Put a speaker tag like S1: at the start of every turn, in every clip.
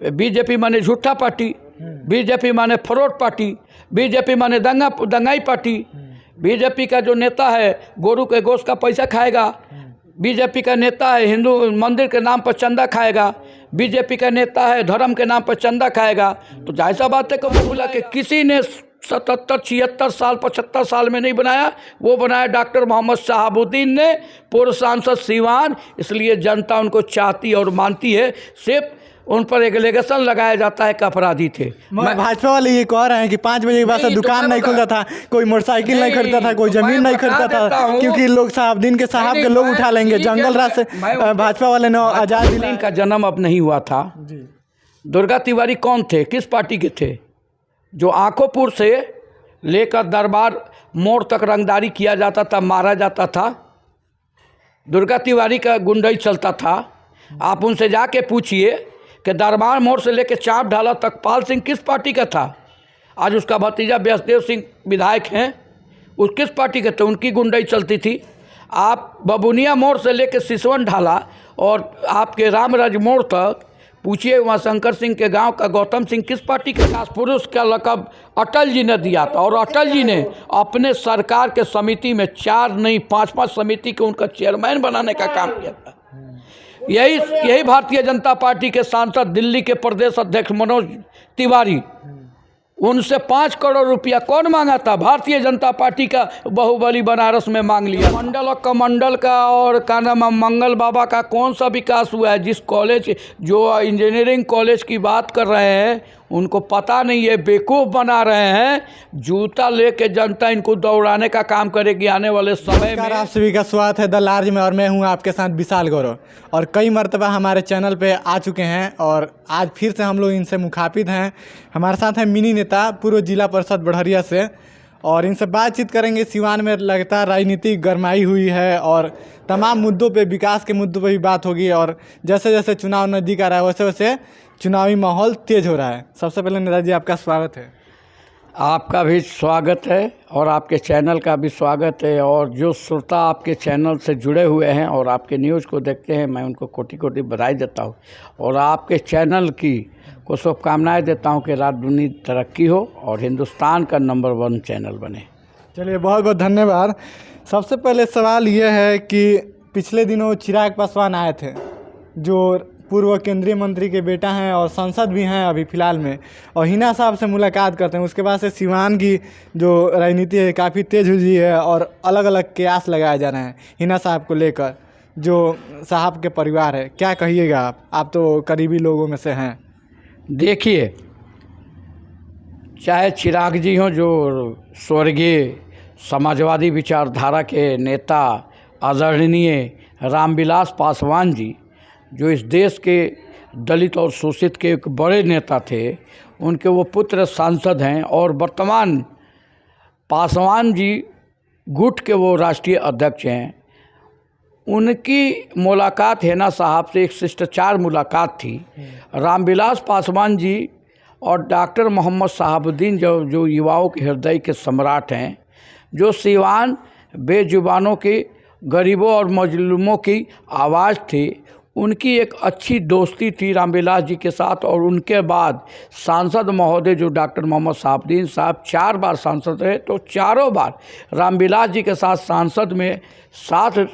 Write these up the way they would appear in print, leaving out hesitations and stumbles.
S1: BJP माने झूठा party, BJP माने फ्रॉड पार्टी, बीजेपी माने दंगाई पार्टी। बीजेपी का जो नेता है गोरू के गोश्त का पैसा खाएगा, बीजेपी का नेता है हिंदू मंदिर के नाम पर चंदा खाएगा, बीजेपी का नेता है धर्म के नाम पर चंदा खाएगा। तो जाहिर सा बात है कि बोला कि किसी ने 77, 76 साल 75 साल में नहीं बनाया, वो बनाया डॉक्टर मोहम्मद शहाबुद्दीन ने, पूर्व सांसद सीवान। इसलिए जनता उनको चाहती और मानती है। सिर्फ उन पर एक एलिगेशन लगाया जाता है कि अपराधी थे।
S2: भाजपा वाले ये कह रहे हैं कि 5 बजे के बाद से दुकान नहीं खुलता था, कोई मोटरसाइकिल नहीं खरीदता था, कोई जमीन नहीं खरीदता था, क्योंकि लोग शहाबुद्दीन के साहब के लोग उठा लेंगे। जंगल राज से भाजपा वाले ने आज़ाद दिलाया।
S1: इनका जन्म अब नहीं हुआ था। दुर्गा तिवारी कौन थे, किस पार्टी के थे? जो आंखोपुर से लेकर दरबार मोड़ तक रंगदारी किया जाता था, मारा जाता था। दुर्गा तिवारी का गुंडई चलता था। आप उनसे जाके पूछिए कि दरबार मोड़ से लेकर चाप ढाला तक पाल सिंह किस पार्टी का था। आज उसका भतीजा व्यासदेव सिंह विधायक हैं, उस किस पार्टी के थे? उनकी गुंडई चलती थी। आप बबुनिया मोड़ से लेकर सिसवन ढाला और आपके रामराज मोड़ तक पूछिए, वहाँ शंकर सिंह के गांव का गौतम सिंह किस पार्टी के था? पुरुष का लक़ब अटल जी ने दिया था, और अटल जी ने अपने सरकार के समिति में 4 नहीं 5-5 समिति को उनका चेयरमैन बनाने का काम किया था। यही भारतीय जनता पार्टी के सांसद दिल्ली के प्रदेश अध्यक्ष मनोज तिवारी, उनसे 5 करोड़ रुपया कौन मांगा था? भारतीय जनता पार्टी का बाहुबली बनारस में मांग लिया। मंडल और कमंडल का और का नाम मंगल बाबा का कौन सा विकास हुआ है? जिस कॉलेज, जो इंजीनियरिंग कॉलेज की बात कर रहे हैं, उनको पता नहीं है, बेवकूफ़ बना रहे हैं। जूता लेके जनता इनको दौड़ाने का काम करेगी आने वाले समय में।
S2: आप सभी का स्वागत है द लार्ज में, और मैं हूं आपके साथ विशाल गौरव। और कई मरतबा हमारे चैनल पे आ चुके हैं और आज फिर से हम लोग इनसे मुखातिब हैं। हमारे साथ है मिनी नेता पूर्व जिला परिषद बढ़िया से, और इनसे बातचीत करेंगे। सिवान में लगातार राजनीति गरमाई हुई है और तमाम मुद्दों पे, विकास के मुद्दों पे भी बात होगी। और जैसे जैसे चुनाव नज़दीक आ रहा है वैसे वैसे चुनावी माहौल तेज हो रहा है। सबसे पहले नेताजी आपका स्वागत है।
S1: आपका भी स्वागत है और आपके चैनल का भी स्वागत है। और जो श्रोता आपके चैनल से जुड़े हुए हैं और आपके न्यूज़ को देखते हैं, मैं उनको कोटि कोटि बधाई देता हूँ और आपके चैनल की को शुभकामनाएं देता हूँ कि रात दुनी तरक्की हो और हिंदुस्तान का नंबर 1 चैनल बने।
S2: चलिए, बहुत बहुत धन्यवाद। सबसे पहले सवाल ये है कि पिछले दिनों चिराग पासवान आए थे, जो पूर्व केंद्रीय मंत्री के बेटा हैं और सांसद भी हैं अभी फ़िलहाल में, और हिना साहब से मुलाकात करते हैं। उसके बाद से सिवान की जो राजनीति है काफ़ी तेज़ हुई है और अलग अलग कयास लगाए जा रहे हैं हिना साहब को लेकर, जो साहब के परिवार है। क्या कहिएगा आप तो करीबी लोगों में से हैं।
S1: देखिए, चाहे चिराग जी हों, जो स्वर्गीय समाजवादी विचारधारा के नेता आदरणीय रामविलास पासवान जी, जो इस देश के दलित और शोषित के एक बड़े नेता थे, उनके वो पुत्र सांसद हैं और वर्तमान पासवान जी गुट के वो राष्ट्रीय अध्यक्ष हैं। उनकी मुलाकात हिना साहब से एक शिष्टाचार मुलाकात थी। रामविलास पासवान जी और डॉक्टर मोहम्मद शहाबुद्दीन जो युवाओं के हृदय के सम्राट हैं, जो सिवान बेजुबानों के, गरीबों और मजलूमों की आवाज़ थी, उनकी एक अच्छी दोस्ती थी रामविलास जी के साथ। और उनके बाद सांसद महोदय जो डॉक्टर मोहम्मद शहाबुद्दीन साहब 4 बार सांसद रहे, तो चारों बार रामविलास जी के साथ सांसद में साथ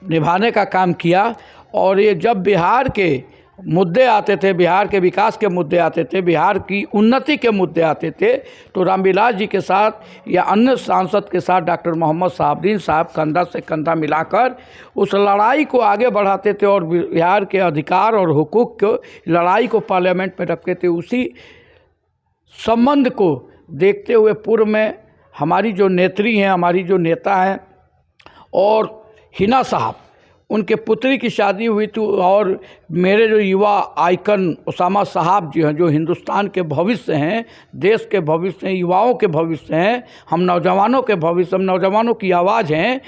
S1: निभाने का काम किया। और ये जब बिहार के मुद्दे आते थे, बिहार के विकास के मुद्दे आते थे, बिहार की उन्नति के मुद्दे आते थे, तो रामविलास जी के साथ या अन्य सांसद के साथ डॉक्टर मोहम्मद शहाबुद्दीन साहब कंधा से कंधा मिलाकर उस लड़ाई को आगे बढ़ाते थे और बिहार के अधिकार और हुकूक को लड़ाई को पार्लियामेंट में रखते थे। उसी संबंध को देखते हुए पूर्व में हमारी जो नेत्री हैं, हमारी जो नेता हैं, और हिना साहब, उनके पुत्री की शादी हुई थी। और मेरे जो युवा आइकन उसामा साहब जी हैं, जो हिंदुस्तान के भविष्य हैं, देश के भविष्य हैं, युवाओं के भविष्य हैं, हम नौजवानों के भविष्य, हम नौजवानों की आवाज़ हैं,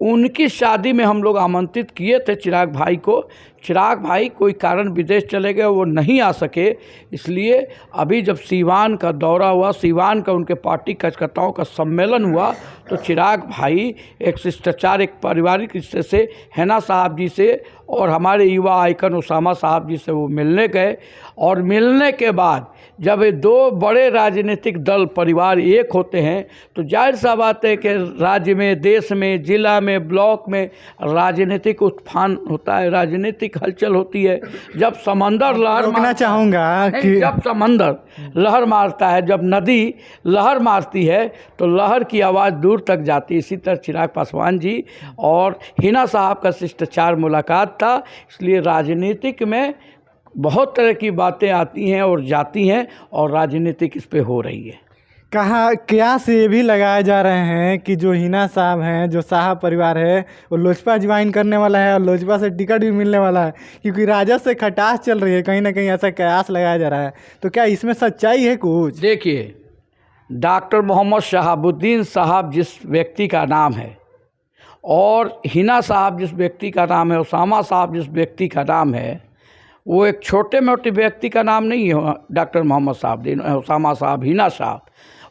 S1: उनकी शादी में हम लोग आमंत्रित किए थे चिराग भाई को। चिराग भाई कोई कारण विदेश चले गए, वो नहीं आ सके, इसलिए अभी जब सीवान का दौरा हुआ, सीवान का उनके पार्टी कार्यकर्ताओं का सम्मेलन हुआ, तो चिराग भाई एक शिष्टाचार, एक पारिवारिक रिश्ते से हैना साहब जी से और हमारे युवा आइकन उसामा साहब जी से वो मिलने गए। और मिलने के बाद जब ये दो बड़े राजनीतिक दल परिवार एक होते हैं तो जाहिर सा बात है कि राज्य में, देश में, जिला में, ब्लॉक में राजनीतिक उत्थान होता है, राजनीतिक हलचल होती है। जब समंदर लहर
S2: रोकना चाहूँगा कि
S1: जब समंदर लहर मारता है, जब नदी लहर मारती है तो लहर की आवाज़ दूर तक जाती है। इसी तरह चिराग पासवान जी और हिना साहब का शिष्टाचार मुलाकात था, इसलिए राजनीतिक में बहुत तरह की बातें आती हैं और जाती हैं और राजनीतिक इस पे हो रही है।
S2: कहा क्या से ये भी लगाए जा रहे हैं कि जो हिना साहब हैं, जो साहब परिवार है, वो लोजपा ज्वाइन करने वाला है और लोजपा से टिकट भी मिलने वाला है, क्योंकि राजद से खटास चल रही है, कहीं ना कहीं ऐसा कयास लगाया जा रहा है। तो क्या इसमें सच्चाई है कुछ?
S1: देखिए, डॉक्टर मोहम्मद शहाबुद्दीन साहब जिस व्यक्ति का नाम है और हिना साहब जिस व्यक्ति का नाम है, उसामा साहब जिस व्यक्ति का नाम है, वो एक छोटे मोटे व्यक्ति का नाम नहीं है। डॉक्टर मोहम्मद साहब, उसामा साहब, हिना साहब,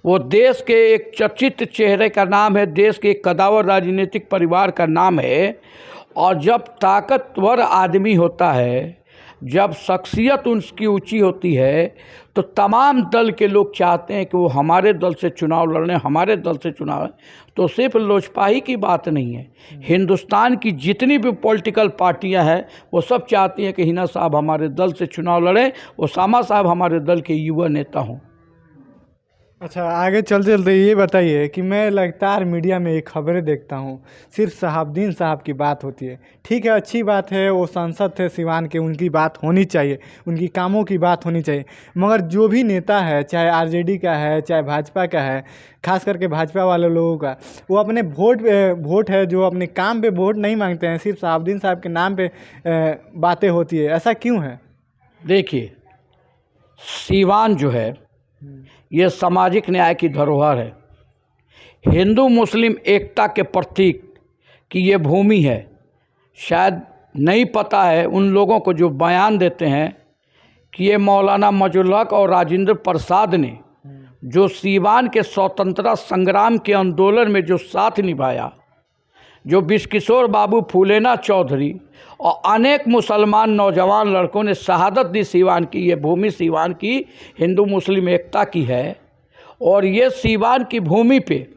S1: वो देश के एक चर्चित चेहरे का नाम है, देश के एक कदावर राजनीतिक परिवार का नाम है। और जब ताकतवर आदमी होता है, जब शख्सियत उसकी ऊंची होती है, तो तमाम दल के लोग चाहते हैं कि वो हमारे दल से चुनाव लड़ें, हमारे दल से चुनाव। तो सिर्फ लोजपा ही की बात नहीं है, हिंदुस्तान की जितनी भी पॉलिटिकल पार्टियां हैं वो सब चाहती हैं कि हिना साहब हमारे दल से चुनाव लड़ें, उसामा साहब हमारे दल के युवा नेता हों।
S2: अच्छा, आगे चलते चलते ये बताइए कि मैं लगातार मीडिया में एक खबरें देखता हूँ, सिर्फ शहाबुद्दीन साहब की बात होती है। ठीक है, अच्छी बात है, वो सांसद थे सिवान के, उनकी बात होनी चाहिए, उनकी कामों की बात होनी चाहिए। मगर जो भी नेता है, चाहे आरजेडी का है, चाहे भाजपा का है, खास करके भाजपा वाले लोगों का, वो अपने वोट है जो अपने काम पे वोट नहीं मांगते हैं, सिर्फ शहाबुद्दीन साहब के नाम पे बातें होती है। ऐसा क्यों है?
S1: देखिए, सीवान जो है ये सामाजिक न्याय की धरोहर है, हिंदू मुस्लिम एकता के प्रतीक की ये भूमि है। शायद नहीं पता है उन लोगों को जो बयान देते हैं कि ये मौलाना मजहुल हक और राजेंद्र प्रसाद ने जो सीवान के स्वतंत्रता संग्राम के आंदोलन में जो साथ निभाया, जो बिशकिशोर बाबू, फूलेना चौधरी और अनेक मुसलमान नौजवान लड़कों ने शहादत दी सीवान की, ये भूमि सीवान की हिंदू मुस्लिम एकता की है। और ये सीवान की भूमि पे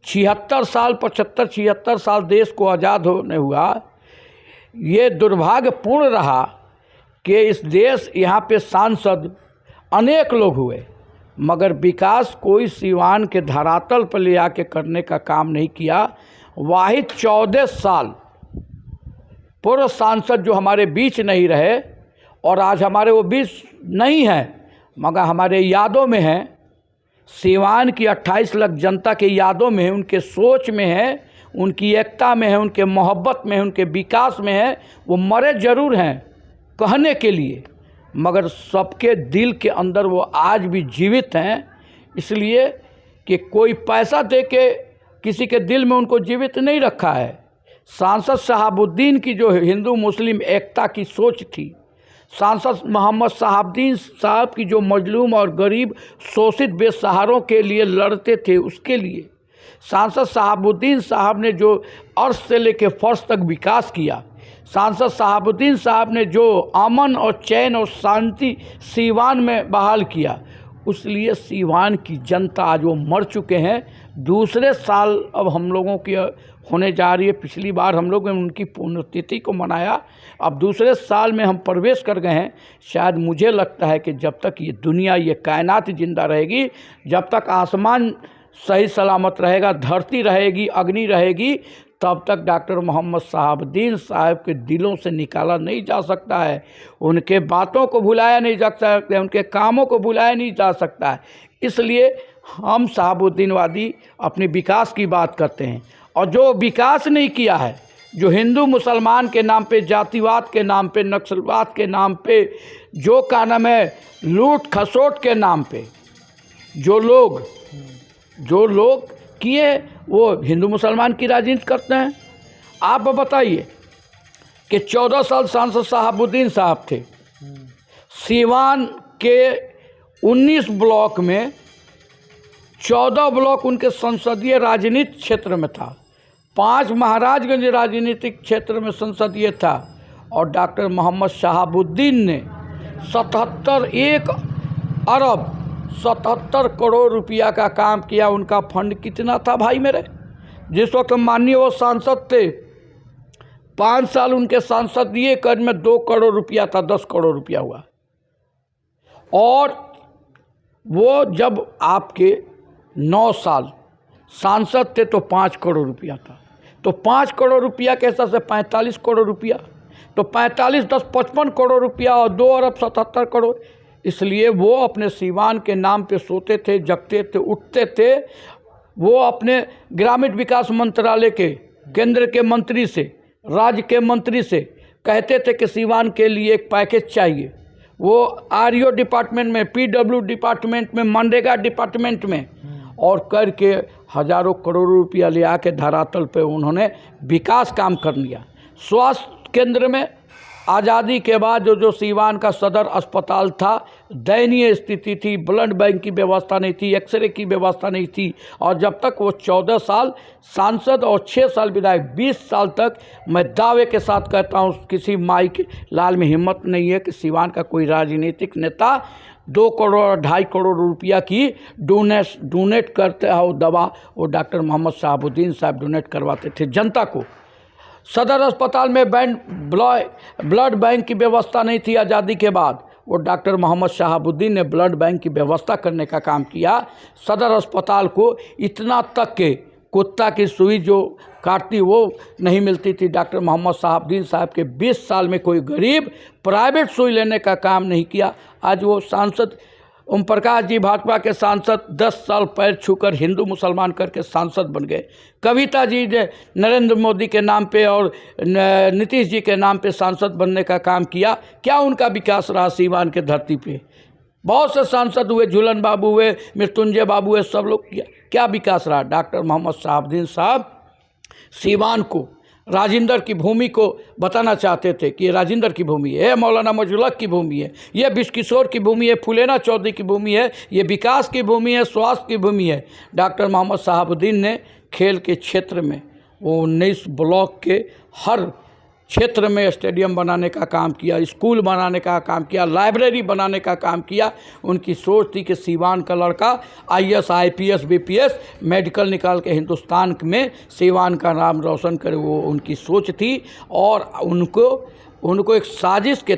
S1: 75 साल देश को आज़ाद होने हुआ। ये दुर्भाग्यपूर्ण रहा कि इस देश यहाँ पे सांसद अनेक लोग हुए, मगर विकास कोई सीवान के धरातल पर ले आके करने का काम नहीं किया। वाहिद 14 साल पूर्व सांसद जो हमारे बीच नहीं रहे और आज हमारे वो बीच नहीं हैं, मगर हमारे यादों में हैं, सीवान की 28 लाख जनता के यादों में है, उनके सोच में है, उनकी एकता में है, उनके मोहब्बत में है, उनके विकास में है। वो मरे ज़रूर हैं कहने के लिए, मगर सबके दिल के अंदर वो आज भी जीवित हैं, इसलिए कि कोई पैसा दे के किसी के दिल में उनको जीवित नहीं रखा है। सांसद शहाबुद्दीन की जो हिंदू मुस्लिम एकता की सोच थी, सांसद मोहम्मद शहाबुद्दीन साहब की जो मजलूम और गरीब शोषित बेसहारों के लिए लड़ते थे, उसके लिए सांसद शहाबुद्दीन साहब ने जो अर्श से लेकर फर्श तक विकास किया, सांसद शहाबुद्दीन साहब ने जो अमन और चैन और शांति सीवान में बहाल किया, उसलिए सीवान की जनता आज वो मर चुके हैं। दूसरे साल अब हम लोगों की होने जा रही है। पिछली बार हम लोग ने उनकी पुण्यतिथि को मनाया, अब दूसरे साल में हम प्रवेश कर गए हैं। शायद मुझे लगता है कि जब तक ये दुनिया, ये कायनात जिंदा रहेगी, जब तक आसमान सही सलामत रहेगा, धरती रहेगी, अग्नि रहेगी, तब तक डॉक्टर मोहम्मद शहाबुद्दीन साहब के दिलों से निकाला नहीं जा सकता है, उनके बातों को भुलाया नहीं जा सकता है, उनके कामों को भुलाया नहीं जा सकता है। इसलिए हम शहाबुद्दीनवादी अपने विकास की बात करते हैं, और जो विकास नहीं किया है, जो हिंदू मुसलमान के नाम पे, जातिवाद के नाम पे, नक्सलवाद के नाम पे, जो का नाम है लूट खसोट के नाम पे जो लोग किए, वो हिंदू मुसलमान की राजनीति करते हैं। आप बताइए कि 14 साल सांसद शहाबुद्दीन साहब थे। सीवान के 19 ब्लॉक में 14 ब्लॉक उनके संसदीय राजनीतिक क्षेत्र में था, 5 महाराजगंज राजनीतिक क्षेत्र में संसदीय था। और डॉक्टर मोहम्मद शहाबुद्दीन ने 1 अरब 77 करोड़ रुपया का काम किया। उनका फंड कितना था भाई मेरे? जिस वक्त माननीय वो सांसद थे, 5 साल उनके सांसदीय कर में 2 करोड़ रुपया था, 10 करोड़ रुपया हुआ। और वो जब आपके 9 साल सांसद थे तो 5 करोड़ रुपया था, तो 5 करोड़ रुपया के हिसाब से 45 करोड़ रुपया, तो 45 10 55 करोड़ रुपया और 2 अरब 77 करोड़। इसलिए वो अपने सीवान के नाम पे सोते थे, जगते थे, उठते थे। वो अपने ग्रामीण विकास मंत्रालय के केंद्र के मंत्री से, राज्य के मंत्री से कहते थे कि सीवान के लिए एक पैकेज चाहिए। वो आरईओ डिपार्टमेंट में, पीडब्ल्यू डिपार्टमेंट में, मनरेगा डिपार्टमेंट में और करके हजारों करोड़ रुपया ले आके धरातल पे उन्होंने विकास काम कर लिया। स्वास्थ्य केंद्र में आज़ादी के बाद जो सीवान का सदर अस्पताल था, दयनीय स्थिति थी, ब्लड बैंक की व्यवस्था नहीं थी, एक्सरे की व्यवस्था नहीं थी। और जब तक वो 14 साल सांसद और 6 साल विधायक, 20 साल तक, मैं दावे के साथ कहता हूँ किसी माई के लाल में हिम्मत नहीं है कि सीवान का कोई राजनीतिक नेता 2 करोड़ और 2.5 करोड़ रुपया की डोनेट करते हो दवा। वो डॉक्टर मोहम्मद शहाबुद्दीन साहब डोनेट करवाते थे जनता को। सदर अस्पताल में ब्लड बैंक की व्यवस्था नहीं थी आज़ादी के बाद, वो डॉक्टर मोहम्मद शहाबुद्दीन ने ब्लड बैंक की व्यवस्था करने का काम किया। सदर अस्पताल को इतना तक के कुत्ता की सुई जो काटती वो नहीं मिलती थी। डॉक्टर मोहम्मद शहाबुद्दीन साहब के 20 साल में कोई गरीब प्राइवेट सुई लेने का काम नहीं किया। आज वो सांसद ओम प्रकाश जी, भाजपा के सांसद, 10 साल पैर छूकर हिंदू मुसलमान करके सांसद बन गए। कविता जी ने नरेंद्र मोदी के नाम पे और नीतीश जी के नाम पे सांसद बनने का काम किया। क्या उनका विकास रहा सीवान के धरती पे? बहुत से सांसद हुए, झूलन बाबू हुए, मृत्युंजय बाबू हुए, सब लोग क्या विकास रहा? डॉक्टर मोहम्मद शहाबुद्दीन साहब सीवान को, राजेंद्र की भूमि को बताना चाहते थे कि ये राजेंद्र की भूमि है, मौलाना मजलुक की भूमि है, ये विश्वकिशोर की भूमि है, फुलेना चौधरी की भूमि है, ये विकास की भूमि है, स्वास्थ्य की भूमि है। डॉक्टर मोहम्मद शहाबुद्दीन ने खेल के क्षेत्र में वो 19 ब्लॉक के हर क्षेत्र में स्टेडियम बनाने का काम किया, स्कूल बनाने का काम किया, लाइब्रेरी बनाने का काम किया। उनकी सोच थी कि सीवान का लड़का IAS, IPS, BPS, मेडिकल निकाल के हिंदुस्तान में सीवान का नाम रोशन करे, वो उनकी सोच थी। और उनको एक साजिश के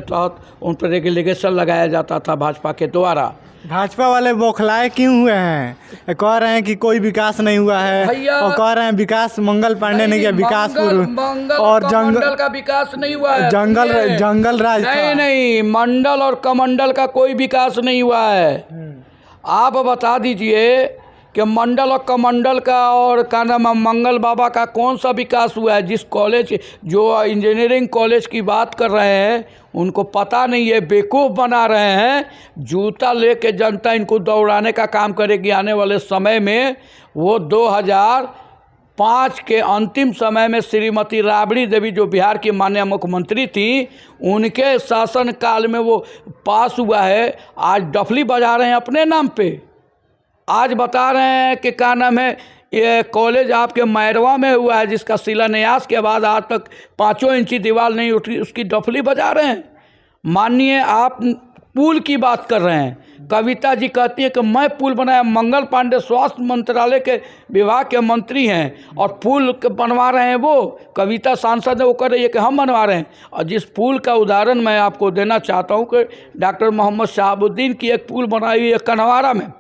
S1: तहत उन पर रेगुलेशन लगाया जाता था भाजपा के द्वारा।
S2: भाजपा वाले बौखलाए क्यों हुए हैं? कह रहे हैं कि कोई विकास नहीं हुआ है और कह रहे हैं विकास मंगल पांडे ने किया, विकासपुर और जंगल का विकास नहीं हुआ है, जंगल राज नहीं,
S1: मंडल और कमंडल का कोई विकास नहीं हुआ है। आप बता दीजिए कि मंडल और कमंडल का और का नाम मंगल बाबा का कौन सा विकास हुआ है? जिस कॉलेज, जो इंजीनियरिंग कॉलेज की बात कर रहे हैं, उनको पता नहीं है, बेवकूफ़ बना रहे हैं। जूता लेके जनता इनको दौड़ाने का काम करेगी आने वाले समय में। वो 2005 के अंतिम समय में श्रीमती राबड़ी देवी, जो बिहार की माननीय मुख्यमंत्री थी, उनके शासनकाल में वो पास हुआ है। आज डफली बजा रहे हैं अपने नाम पे। आज बता रहे हैं कि क्या नाम है, ये कॉलेज आपके मैरवा में हुआ है, जिसका शिलान्यास के बाद आज तक 5 इंची दीवार नहीं उठी, उसकी डफली बजा रहे हैं। माननीय आप पुल की बात कर रहे हैं। कविता जी कहती है कि मैं पुल बनाया। मंगल पांडे स्वास्थ्य मंत्रालय के विभाग के मंत्री हैं और पुल बनवा रहे हैं। वो कविता सांसद है, वो कर रही है कि हम बनवा रहे हैं। और जिस पुल का उदाहरण मैं आपको देना चाहता हूँ कि डॉक्टर मोहम्मद शहाबुद्दीन की एक पुल बनाई हुई है कनवारा में,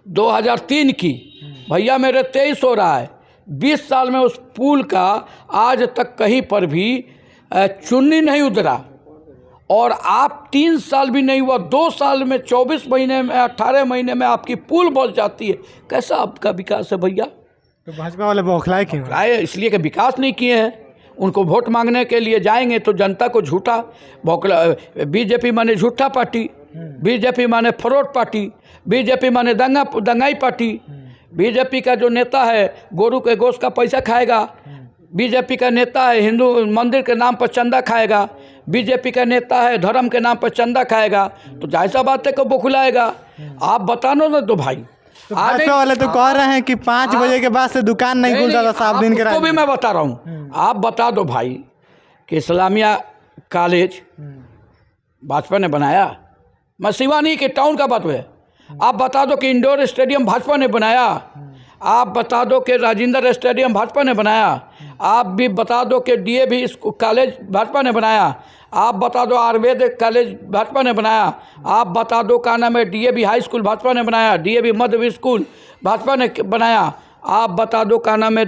S1: 2003 की। भैया मेरे 23 हो रहा है, 20 साल में उस पुल का आज तक कहीं पर भी चुन्नी नहीं उतरा। और आप 3 साल भी नहीं हुआ, 2 साल में 24 महीने में 18 महीने में आपकी पुल बच जाती है। कैसा आपका विकास है भैया?
S2: तो भाजपा वाले बौखलाए क्यों?
S1: बौखलाए इसलिए कि विकास नहीं किए हैं। उनको वोट मांगने के लिए जाएंगे तो जनता को झूठा बौखला। बीजेपी माने झूठा पार्टी, बीजेपी माने फ्रॉड पार्टी, बीजेपी माने दंगाई पार्टी। बीजेपी का जो नेता है गोरू के गोश्त का पैसा खाएगा, बीजेपी का नेता है, हिंदू मंदिर के नाम पर चंदा खाएगा, बीजेपी का नेता है, धर्म के नाम पर चंदा खाएगा, तो जाहिर सा बात है कि बौखलाएगा। आप बतानो ना तो भाई,
S2: तो भाजपा वाले तो कह रहे हैं कि 5 बजे के बाद से दुकान नहीं खुलता था शहाबुद्दीन के
S1: तो भी मैं बता रहा हूँ। आप बता दो भाई कि इस्लामिया कॉलेज भाजपा ने बनाया, मैं सिवानी के टाउन का बात है। आप बता दो कि इंडोर स्टेडियम भाजपा ने बनाया, आप बता दो कि राजेंद्र स्टेडियम भाजपा ने बनाया, आप भी बता दो कि डीएवी कॉलेज भाजपा ने बनाया, आप बता दो आयुर्वेद कॉलेज भाजपा ने बनाया, आप बता दो का नाम है डीएवी हाई स्कूल भाजपा ने बनाया, डीएवी मध्य स्कूल भाजपा ने बनाया, आप बता दो का नाम है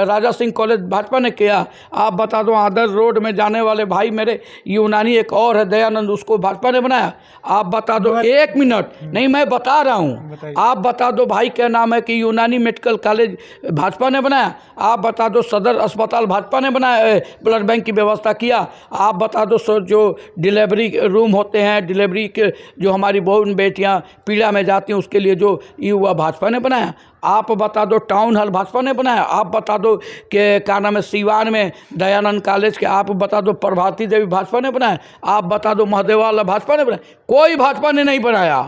S1: राजा सिंह कॉलेज भाजपा ने किया, आप बता दो आदर्श रोड में जाने वाले भाई मेरे यूनानी एक और है दयानंद, उसको भाजपा ने बनाया। आप बता दो, 1 मिनट नहीं मैं बता रहा हूँ, आप बता दो भाई क्या नाम है कि यूनानी मेडिकल कॉलेज भाजपा ने बनाया, आप बता दो सदर अस्पताल भाजपा ने बनाया, ब्लड बैंक की व्यवस्था किया, आप बता दो जो डिलीवरी रूम होते हैं, डिलीवरी के जो हमारी बहू बेटियाँ पीड़ा में जाती हैं उसके लिए जो युवा भाजपा ने बनाया, आप बता दो टाउन हॉल भाजपा ने बनाया, आप बता दो कि क्या नाम है सिवान में दयानंद कॉलेज के, आप बता दो प्रभाती देवी भाजपा ने बनाया, आप बता दो महादेवाला भाजपा ने बनाया, कोई भाजपा ने नहीं बनाया।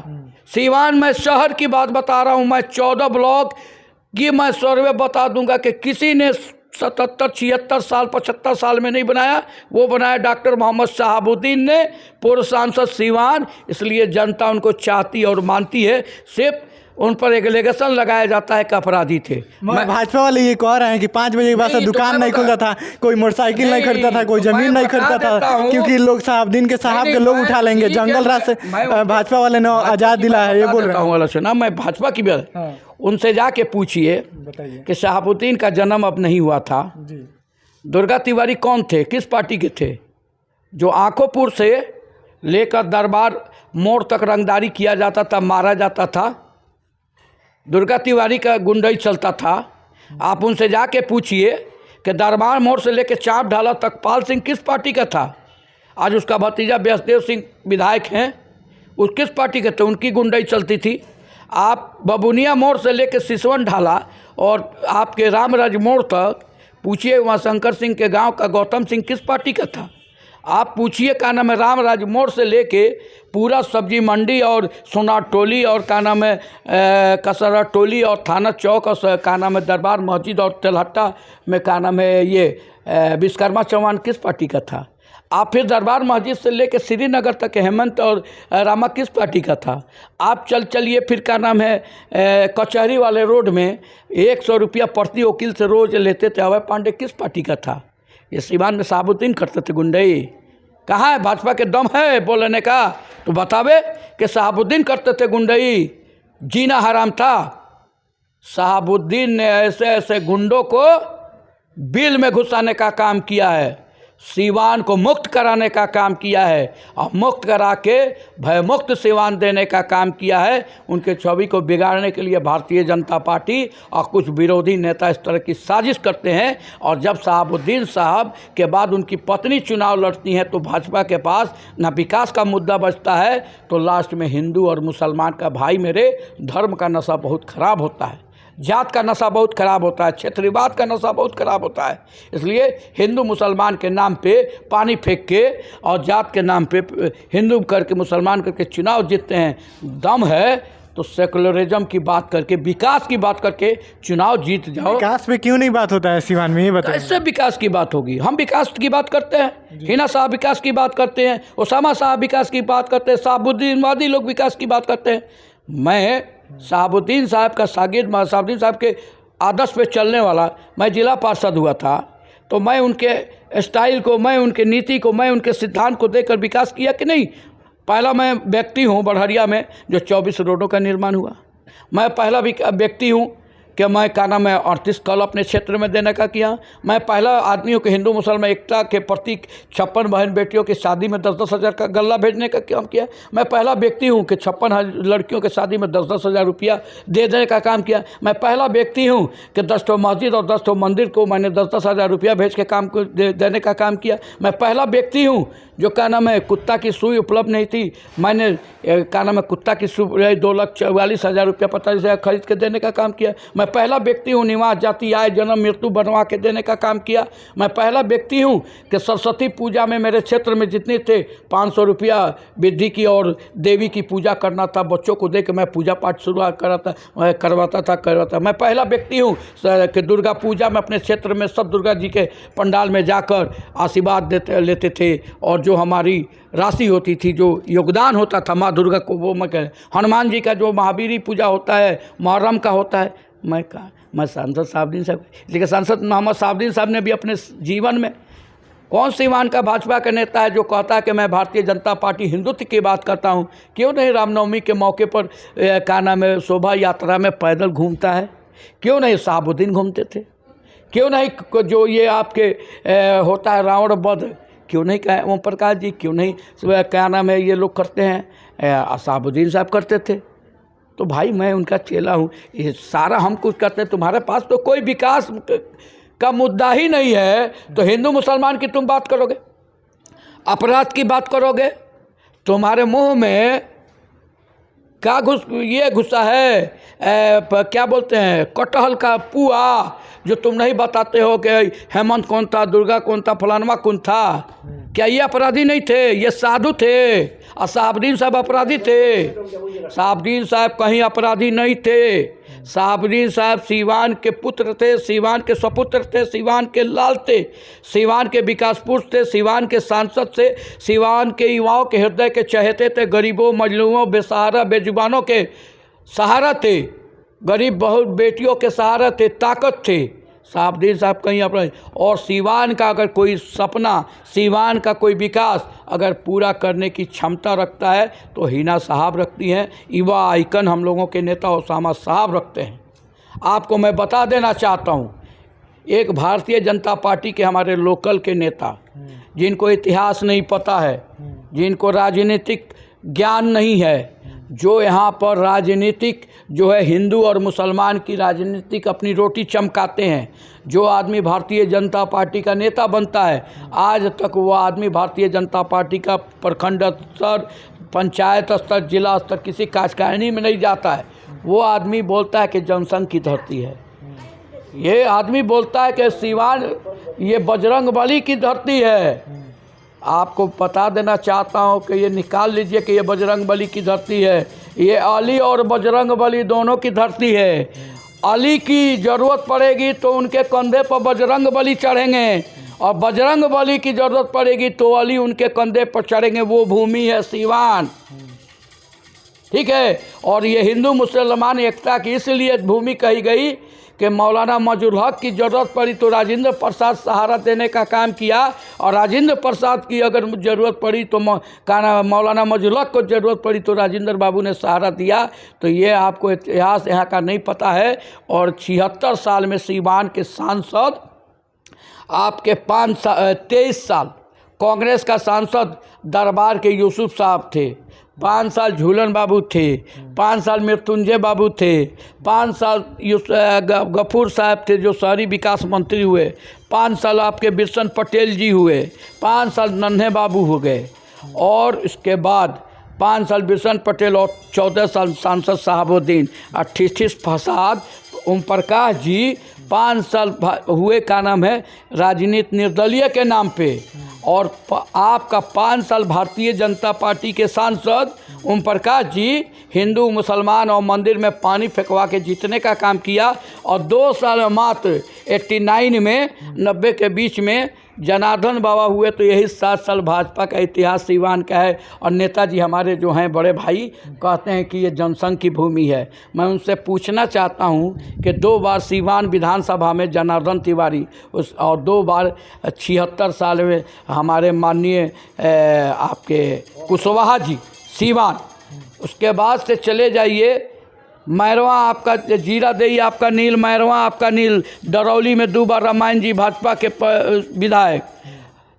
S1: सिवान में शहर की बात बता रहा हूँ मैं, 14 ब्लॉक की मैं सर्वे बता दूंगा कि किसी ने 77, 76 साल 75 साल में नहीं बनाया, वो बनाया डॉक्टर मोहम्मद शहाबुद्दीन ने, पूर्व सांसद सिवान। इसलिए जनता उनको चाहती और मानती है, सिर्फ उन पर एक एलिगेशन लगाया जाता है कि अपराधी थे।
S2: भाजपा वाले ये कह रहे हैं कि 5 बजे के बाद से दुकान नहीं खुलता था, कोई मोटरसाइकिल नहीं खरीदता था, कोई जमीन नहीं खरीदता था, क्योंकि लोग शहाबुद्दीन के साहब के लोग उठा लेंगे। जंगल राज से भाजपा वाले ने आज़ाद दिला है, ये बोल रहा हूँ।
S1: सुना मैं भाजपा की उनसे जाके पूछिए कि शहाबुद्दीन का जन्म अब नहीं हुआ था। दुर्गा तिवारी कौन थे, किस पार्टी के थे? जो आंखोपुर से लेकर दरबार मोड़ तक रंगदारी किया जाता था, मारा जाता था, दुर्गा तिवारी का गुंडई चलता था। आप उनसे जाके पूछिए कि दरबार मोड़ से लेकर चाप ढाला तक पाल सिंह किस पार्टी का था। आज उसका भतीजा व्यासदेव सिंह विधायक हैं, उस किस पार्टी के थे, उनकी गुंडई चलती थी। आप बबुनिया मोड़ से लेकर सिसवन ढाला और आपके रामराज मोड़ तक पूछिए, वहाँ शंकर सिंह के गांव का गौतम सिंह किस पार्टी का था। आप पूछिए का नाम है रामराज मोड़ से लेके पूरा सब्जी मंडी और सोनार टोली और का नाम है कसरा टोली और थाना चौक और का नाम है दरबार मस्जिद और तेलहट्टा में का नाम है ये विश्वकर्मा चौहान किस पार्टी का था। आप फिर दरबार मस्जिद से लेकर श्रीनगर तक हेमंत और रामा किस पार्टी का था। आप चलिए फिर का नाम है कचहरी वाले रोड में 100 रुपया प्रति वकील से रोज लेते थे, अभय पांडे किस पार्टी का था। ये सिवान में शहाबुद्दीन करते थे गुंडई। कहाँ है भाजपा के दम है बोलने का, तो बतावे कि शहाबुद्दीन करते थे गुंडई, जीना हराम था। शहाबुद्दीन ने ऐसे ऐसे गुंडों को बिल में घुसाने का काम किया है, सिवान को मुक्त कराने का काम किया है और मुक्त करा के भयमुक्त सिवान देने का काम किया है। उनके छवि को बिगाड़ने के लिए भारतीय जनता पार्टी और कुछ विरोधी नेता इस तरह की साजिश करते हैं। और जब शहाबुद्दीन साहब के बाद उनकी पत्नी चुनाव लड़ती हैं तो भाजपा के पास ना विकास का मुद्दा बचता है, तो लास्ट में हिंदू और मुसलमान का भाई मेरे धर्म का नशा बहुत ख़राब होता है, जात का नशा बहुत ख़राब होता है, क्षेत्रीयवाद का नशा बहुत ख़राब होता है। इसलिए हिंदू मुसलमान के नाम पे पानी फेंक के और जात के नाम पे हिंदू करके मुसलमान करके चुनाव जीतते हैं। दम है तो सेकुलरिज्म की बात करके, विकास की बात करके चुनाव जीत जाओ।
S2: विकास पे क्यों नहीं बात होता है सिवान में, ये बताइए।
S1: कैसे विकास की बात होगी? हम विकास की बात करते हैं, हिना साहब विकास की बात करते हैं, ओसामा साहब विकास की बात करते हैं, शहाबुद्दीन वादी लोग विकास की बात करते हैं। मैं शहाबुद्दीन साहब का शागिर्द, शहाबुद्दीन साहब के आदर्श पे चलने वाला, मैं जिला पार्षद हुआ था तो मैं उनके स्टाइल को, मैं उनके नीति को, मैं उनके सिद्धांत को देकर विकास किया कि नहीं। पहला मैं व्यक्ति हूँ बड़हरिया में जो 24 रोडों का निर्माण हुआ। मैं पहला व्यक्ति हूँ कि मैं का नाम है 38 कल अपने क्षेत्र में देने का किया। मैं पहला आदमी हूँ कि हिंदू मुसलमान एकता के प्रतीक 56 बहन बेटियों की शादी में 10-10 हज़ार का गल्ला भेजने का काम किया। मैं पहला व्यक्ति हूँ कि 56 लड़कियों की शादी में 10-10 हज़ार रुपया दे देने का काम किया। मैं पहला व्यक्ति हूँ कि 10 ठो मस्जिद और 10 ठो मंदिर को मैंने 10-10 हज़ार रुपया भेज के काम को देने का काम किया। मैं पहला व्यक्ति हूँ जो क्या नाम है कुत्ता की सुई उपलब्ध नहीं थी, मैंने क्या नाम है कुत्ता की सुई 2,44,000 रुपया 25,000 खरीद के देने का काम किया। मैं पहला व्यक्ति हूँ निवास जाति आय जन्म मृत्यु बनवा के देने का काम किया। मैं पहला व्यक्ति हूँ कि सरस्वती पूजा में मेरे क्षेत्र में जितने थे 500 रुपया वृद्धि की और देवी की पूजा करना था। बच्चों को दे के मैं पूजा पाठ शुरू करवाता था। मैं पहला व्यक्ति हूँ कि दुर्गा पूजा में अपने क्षेत्र में सब दुर्गा जी के पंडाल में जाकर आशीर्वाद लेते थे और जो हमारी राशि होती थी, जो योगदान होता था माँ दुर्गा को, वो मैं कह, हनुमान जी का जो महावीरी पूजा होता है, मुहर्रम का होता है, मैं सांसद साहबुद्दीन साहब, लेकिन सांसद मोहम्मद साहबुद्दीन साहब ने भी अपने जीवन में, कौन सीवान का भाजपा का नेता है जो कहता है कि मैं भारतीय जनता पार्टी हिंदुत्व की बात करता हूँ? क्यों नहीं रामनवमी के मौके पर क्या नाम है शोभा यात्रा में पैदल घूमता है? क्यों नहीं साहबुद्दीन घूमते थे? क्यों नहीं जो ये आपके होता है रावण वध, क्यों नहीं कहा ओम प्रकाश जी, क्यों नहीं क्या नाम है ये लोग करते हैं, साहबुद्दीन साहब करते थे? तो भाई मैं उनका चेला हूँ, ये सारा हम कुछ करते हैं। तुम्हारे पास तो कोई विकास का मुद्दा ही नहीं है, तो हिंदू मुसलमान की तुम बात करोगे, अपराध की बात करोगे? तुम्हारे मुंह में क्या घुसा है, क्या बोलते हैं, कटहल का पुआ, जो तुम नहीं बताते हो कि हेमंत कौन था, दुर्गा कौन था, फलानवा कौन था। क्या ये अपराधी नहीं थे? ये साधु थे। और साहबुद्दीन साहब अपराधी थे? साहबुद्दीन साहब कहीं अपराधी नहीं थे। साहबुद्दीन साहब सीवान के पुत्र थे, सीवान के सपुत्र थे, सीवान के लाल थे, सीवान के विकास पुरुष थे, सीवान के सांसद थे, सीवान के युवाओं के हृदय के चहेते थे, गरीबों मजलूमों बेसहारा बेजुबानों के सहारा थे, गरीब बहुत बेटियों के सहारा थे, ताकत थे। साहबुद्दीन साहब कहीं अपना, और सीवान का अगर कोई सपना, सीवान का कोई विकास अगर पूरा करने की क्षमता रखता है तो हिना साहब रखती हैं, युवा आइकन हम लोगों के नेता उसामा साहब रखते हैं। आपको मैं बता देना चाहता हूँ, एक भारतीय जनता पार्टी के हमारे लोकल के नेता जिनको इतिहास नहीं पता है, जिनको राजनीतिक ज्ञान नहीं है, जो यहाँ पर राजनीतिक जो है हिंदू और मुसलमान की राजनीतिक अपनी रोटी चमकाते हैं, जो आदमी भारतीय जनता पार्टी का नेता बनता है, आज तक वो आदमी भारतीय जनता पार्टी का प्रखंड स्तर, पंचायत स्तर, जिला स्तर किसी कार्यकारिणी में नहीं जाता है। वो आदमी बोलता है कि जनसंघ की धरती है, ये आदमी बोलता है कि सीवान ये बजरंगबली की धरती है। आपको बता देना चाहता हूँ कि ये निकाल लीजिए कि ये बजरंगबली की धरती है, ये अली और बजरंगबली दोनों की धरती है। अली की ज़रूरत पड़ेगी तो उनके कंधे पर बजरंगबली चढ़ेंगे, और बजरंगबली की ज़रूरत पड़ेगी तो अली उनके कंधे पर चढ़ेंगे। वो भूमि है सीवान, ठीक है। और ये हिंदू मुसलमान एकता की इसलिए भूमि कही गई कि मौलाना मजहरुल हक की ज़रूरत पड़ी तो राजेंद्र प्रसाद सहारा देने का काम किया, और राजेंद्र प्रसाद की अगर ज़रूरत पड़ी तो मौलाना मजहरुल हक को ज़रूरत पड़ी तो राजेंद्र बाबू ने सहारा दिया। तो ये आपको इतिहास यहाँ का नहीं पता है। और 76 साल में सीवान के सांसद आपके 23 साल कांग्रेस का सांसद दरबार के यूसुफ साहब थे, 5 साल झूलन बाबू थे, 5 साल मृत्युंजय बाबू थे, 5 साल गफूर साहब थे जो शहरी विकास मंत्री हुए, 5 साल आपके बिरसन पटेल जी हुए, 5 साल नन्हे बाबू हो गए, और इसके बाद 5 साल बिरसन पटेल और 14 साल सांसद साहबुद्दीन, 38 फसाद ओम प्रकाश जी 5 साल हुए, का नाम है राजनीति निर्दलीय के नाम पे। और आपका 5 साल भारतीय जनता पार्टी के सांसद ओम प्रकाश जी हिंदू मुसलमान और मंदिर में पानी फेंकवा के जीतने का काम किया। और 2 साल मात्र 89 में 90 के बीच में जनार्दन बाबा हुए। तो यही 7 साल भाजपा का इतिहास सीवान का है। और नेताजी हमारे जो हैं बड़े भाई कहते हैं कि ये जनसंघ की भूमि है। मैं उनसे पूछना चाहता हूँ कि 2 बार सीवान विधानसभा में जनार्दन तिवारी और 2 बार 76 साल में हमारे माननीय आपके कुशवाहा जी सीवान। उसके बाद से चले जाइए मैरवा आपका जीरा देई आपका नील, मैरवा आपका नील, डरौली में 2 बार रामायण जी भाजपा के विधायक,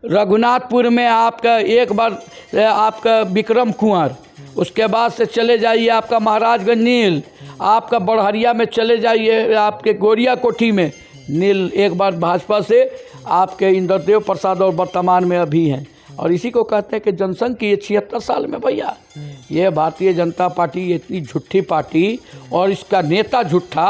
S1: रघुनाथपुर में आपका 1 बार आपका विक्रम कुंवर। उसके बाद से चले जाइए आपका महाराजगंज नील, आपका बड़हरिया में चले जाइए आपके गोरिया कोठी में नील 1 बार भाजपा से आपके इंद्रदेव प्रसाद और वर्तमान में अभी हैं। और इसी को कहते हैं कि जनसंघ की ये 76 साल में भैया ये भारतीय जनता पार्टी इतनी झूठी पार्टी और इसका नेता झूठा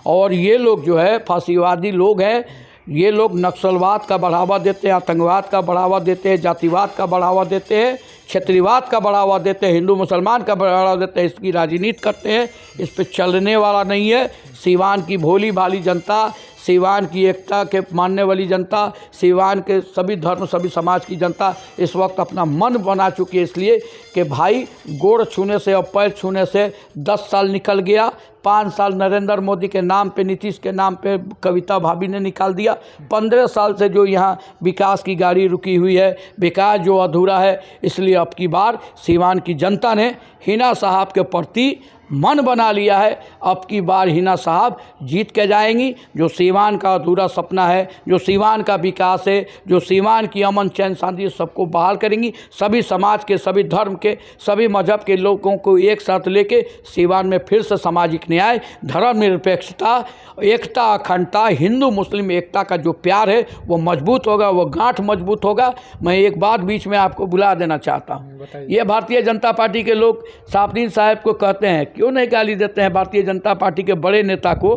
S1: और ये लोग जो है फांसीवादी लोग हैं। ये लोग नक्सलवाद का बढ़ावा देते हैं, आतंकवाद का बढ़ावा देते हैं, जातिवाद का बढ़ावा देते हैं, क्षेत्रीयवाद का बढ़ावा देते हैं, हिंदू मुसलमान का बढ़ावा देते हैं, इसकी राजनीति करते हैं। इस पे चलने वाला नहीं है। सीवान की भोली भाली जनता, सीवान की एकता के मानने वाली जनता, सीवान के सभी धर्म सभी समाज की जनता इस वक्त अपना मन बना चुकी है, इसलिए कि भाई गोड़ छूने से और पैर छूने से 10 साल निकल गया। 5 साल नरेंद्र मोदी के नाम पे, नीतीश के नाम पे कविता भाभी ने निकाल दिया। 15 साल से जो यहाँ विकास की गाड़ी रुकी हुई है, विकास जो अधूरा है, इसलिए अब की बार सीवान की जनता ने हिना साहब के प्रति मन बना लिया है। अब की बार हिना साहब जीत के जाएंगी। जो सीवान का अधूरा सपना है, जो सीवान का विकास है, जो सीवान की अमन चैन शांति, सबको बहाल करेंगी। सभी समाज के, सभी धर्म के, सभी मजहब के लोगों को एक साथ लेके सीवान में फिर से सामाजिक न्याय, धर्मनिरपेक्षता, एकता, अखंडता, हिंदू मुस्लिम एकता का जो प्यार है वो मजबूत होगा, वो गांठ मजबूत होगा। मैं एक बात बीच में आपको बुला देना चाहता हूँ। ये भारतीय जनता पार्टी के लोग साहबुद्दीन साहब को कहते हैं, क्यों नहीं गाली देते हैं भारतीय जनता पार्टी के बड़े नेता को?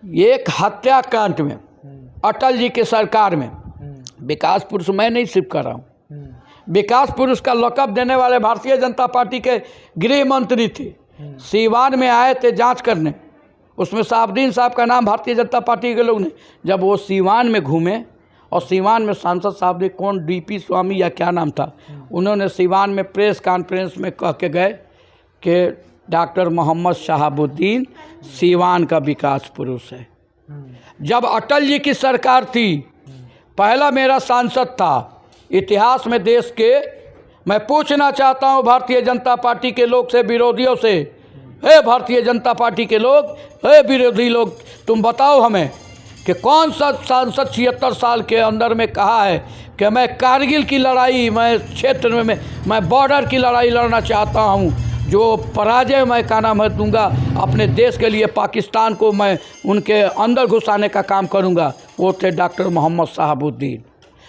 S1: एक हत्याकांड में अटल जी के सरकार में विकास पुरुष, मैं नहीं सिर्फ कर रहा हूँ, विकास पुरुष का लक़ब देने वाले भारतीय जनता पार्टी के गृह मंत्री थे। सीवान में आए थे जांच करने, उसमें साहबुद्दीन साहब का नाम भारतीय जनता पार्टी के लोग ने, जब वो सीवान में घूमे और सीवान में सांसद साहब ने, कौन डीपी स्वामी या क्या नाम था, उन्होंने सीवान में प्रेस कॉन्फ्रेंस में कह के गए कि डॉक्टर मोहम्मद शहाबुद्दीन सीवान का विकास पुरुष है। जब अटल जी की सरकार थी, पहला मेरा सांसद था इतिहास में देश के। मैं पूछना चाहता हूं भारतीय जनता पार्टी के लोग से, विरोधियों से, हे भारतीय जनता पार्टी के लोग, हे विरोधी लोग, तुम बताओ हमें कि कौन सा सांसद 76 साल के अंदर में कहा है कि मैं कारगिल की लड़ाई, मैं क्षेत्र में मैं बॉर्डर की लड़ाई लड़ना चाहता हूं, जो पराजय मैं का नाम है दूंगा अपने देश के लिए, पाकिस्तान को मैं उनके अंदर घुसाने का काम करूंगा। वो थे डॉक्टर मोहम्मद शहाबुद्दीन।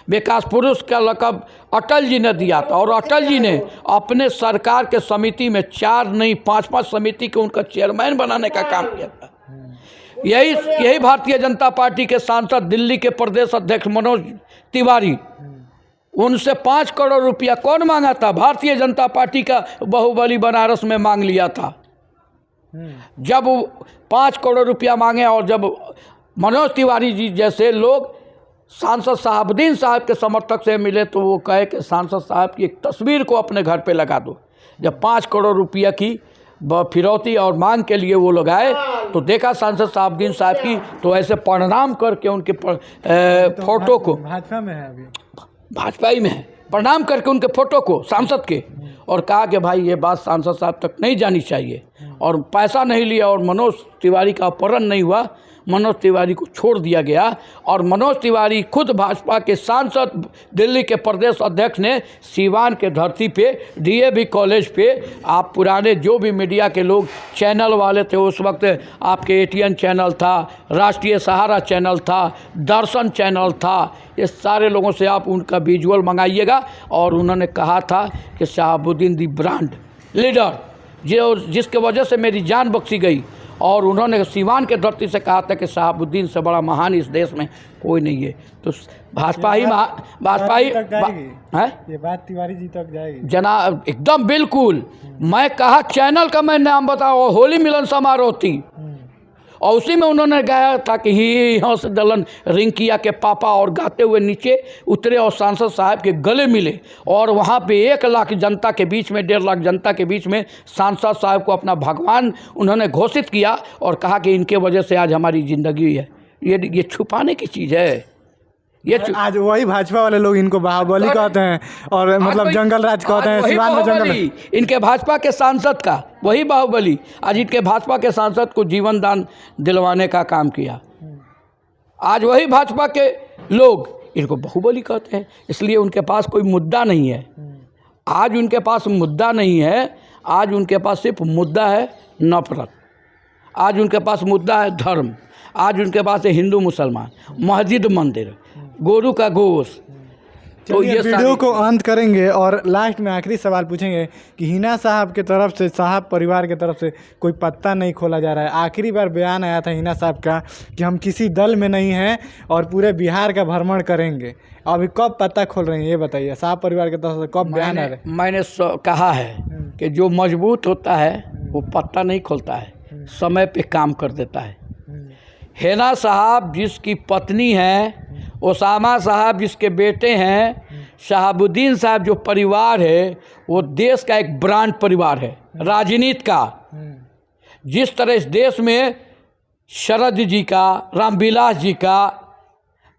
S1: विकास पुरुष का लक़ब अटल जी ने दिया था, और अटल जी ने अपने सरकार के समिति में 4 नहीं 5-5 समिति को उनका चेयरमैन बनाने का काम किया था। यही भारतीय जनता पार्टी के सांसद, दिल्ली के प्रदेश अध्यक्ष मनोज तिवारी, उनसे 5 करोड़ रुपया कौन मांगा था? भारतीय जनता पार्टी का बाहुबली बनारस में मांग लिया था। जब 5 करोड़ रुपया मांगे और जब मनोज तिवारी जी जैसे लोग सांसद साहबुद्दीन साहब के समर्थक से मिले, तो वो कहे कि सांसद साहब की एक तस्वीर को अपने घर पे लगा दो। जब 5 करोड़ रुपया की फिरौती और मांग के लिए वो लोग आए, तो देखा सांसद साहबुद्दीन साहब की, तो ऐसे प्रणाम करके उनके फोटो को,
S2: भाजपा में है अभी,
S1: भाजपा ही में है, प्रणाम करके उनके फोटो को सांसद के, और कहा कि भाई ये बात सांसद साहब तक नहीं जानी चाहिए, और पैसा नहीं लिया और मनोज तिवारी का अपहरण नहीं हुआ। मनोज तिवारी को छोड़ दिया गया, और मनोज तिवारी खुद भाजपा के सांसद, दिल्ली के प्रदेश अध्यक्ष ने सीवान के धरती पे डीएवी कॉलेज पे, आप पुराने जो भी मीडिया के लोग चैनल वाले थे उस वक्त, आपके एटीएन चैनल था, राष्ट्रीय सहारा चैनल था, दर्शन चैनल था, ये सारे लोगों से आप उनका विजुअल मंगाइएगा। और उन्होंने कहा था कि शहाबुद्दीन दी ब्रांड लीडर, जिसके वजह से मेरी जान बख्शी गई, और उन्होंने सीवान के धरती से कहा था कि शहाबुद्दीन से बड़ा महान इस देश में कोई नहीं है। तो भाजपा ही है,
S2: ये बात तिवारी जी तक जाएगी
S1: जनाब, एकदम बिल्कुल। मैं कहा चैनल का मैं नाम बताओ, होली मिलन समारोह थी, और उसी में उन्होंने गाया था कि यहाँ से दलन रिंकिया के पापा, और गाते हुए नीचे उतरे और सांसद साहब के गले मिले, और वहाँ पे 1 लाख जनता के बीच में, 1.5 लाख जनता के बीच में सांसद साहब को अपना भगवान उन्होंने घोषित किया, और कहा कि इनके वजह से आज हमारी ज़िंदगी है। ये छुपाने की चीज़ है।
S2: आज वही भाजपा वाले लोग इनको बाहुबली कहते हैं, और मतलब जंगल राज कहते हैं। सीवान में जंगल,
S1: इनके भाजपा के सांसद का वही बाहुबली आज इनके भाजपा के सांसद को जीवन दान दिलवाने का काम किया। आज वही भाजपा के लोग इनको बाहुबली कहते हैं, इसलिए उनके पास कोई मुद्दा नहीं है। आज उनके पास मुद्दा नहीं है, आज उनके पास सिर्फ मुद्दा है नफरत, आज उनके पास मुद्दा है धर्म, आज उनके पास है हिंदू मुसलमान, मस्जिद मंदिर, गोरू का गोश्त, तो
S2: ये
S1: ये
S2: वीडियो को अंत करेंगे और लास्ट में आखिरी सवाल पूछेंगे कि हिना साहब के तरफ से, साहब परिवार के तरफ से कोई पत्ता नहीं खोला जा रहा है। आखिरी बार बयान आया था हिना साहब का कि हम किसी दल में नहीं हैं और पूरे बिहार का भ्रमण करेंगे। अभी कब पत्ता खोल रहे हैं ये बताइए, साहब परिवार की तरफ से कब बयान आ रहे हैं?
S1: मैंने कहा है कि जो मजबूत होता है वो पत्ता नहीं खोलता है, समय पे काम कर देता है। हिना साहब जिसकी पत्नी है, ओसामा साहब जिसके बेटे हैं, शहाबुद्दीन साहब जो परिवार है वो देश का एक ब्रांड परिवार है राजनीति का। जिस तरह इस देश में शरद जी का, रामविलास जी का,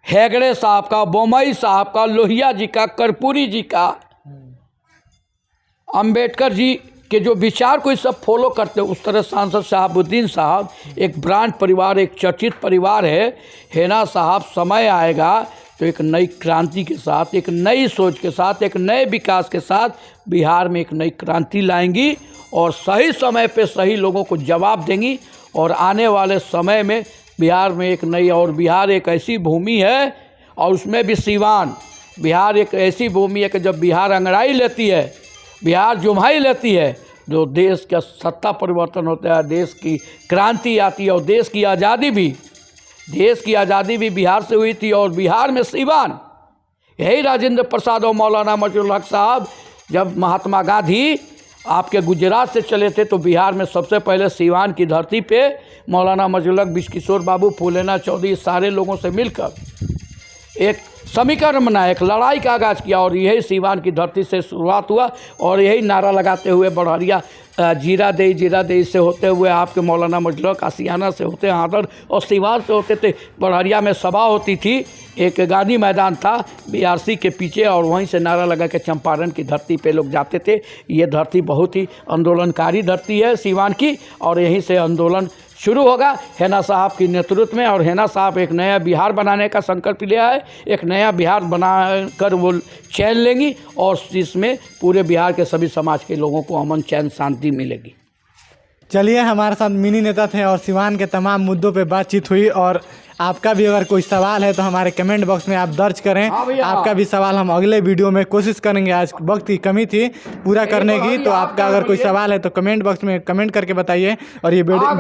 S1: हेगड़े साहब का, बोमई साहब का, लोहिया जी का, कर्पूरी जी का, अंबेडकर जी के जो विचार को सब फॉलो करते हैं, उस तरह सांसद शहाबुद्दीन साहब एक ब्रांड परिवार, एक चर्चित परिवार है। हिना साहब समय आएगा तो एक नई क्रांति के साथ, एक नई सोच के साथ, एक नए विकास के साथ बिहार में एक नई क्रांति लाएंगी और सही समय पे सही लोगों को जवाब देंगी। और आने वाले समय में बिहार में एक नई, और बिहार एक ऐसी भूमि है और उसमें भी सीवान, बिहार एक ऐसी भूमि है कि जब बिहार अंगड़ाई लेती है, बिहार जुम्हाई लेती है, जो देश का सत्ता परिवर्तन होता है, देश की क्रांति आती है। और देश की आज़ादी भी बिहार से हुई थी। और बिहार में सीवान, यही राजेंद्र प्रसाद और मौलाना मजरुल हक साहब, जब महात्मा गांधी आपके गुजरात से चले थे तो बिहार में सबसे पहले सीवान की धरती पे मौलाना मजरुल हक, बिजकिशोर बाबू, फूलेना चौधरी, सारे लोगों से मिलकर एक समीकरण बनाया, एक लड़ाई का आगाज़ किया। और यही सीवान की धरती से शुरुआत हुआ और यही नारा लगाते हुए बढ़िया जीरा दे से होते हुए आपके मौलाना मजरुल हक, आसियाना से होते आदर और सीवान से होते थे। बढ़िया में सभा होती थी, एक गांधी मैदान था BRC के पीछे, और वहीं से नारा लगा के चंपारण की धरती पे लोग जाते थे। ये धरती बहुत ही आंदोलनकारी धरती है सीवान की, और यहीं से आंदोलन शुरू होगा हिना साहब की नेतृत्व में। और हिना साहब एक नया बिहार बनाने का संकल्प लिया है, एक नया बिहार बनाकर वो चैन लेंगी और इसमें पूरे बिहार के सभी समाज के लोगों को अमन, चैन, शांति मिलेगी।
S2: चलिए, हमारे साथ मिनी नेता थे और सीवान के तमाम मुद्दों पे बातचीत हुई। और आपका भी अगर कोई सवाल है तो हमारे कमेंट बॉक्स में आप दर्ज करें। आपका भी सवाल हम अगले वीडियो में कोशिश करेंगे। आज वक्त की कमी थी पूरा करने की, तो आपका अगर कोई सवाल है तो कमेंट बॉक्स में कमेंट करके बताइए। और ये वीडियो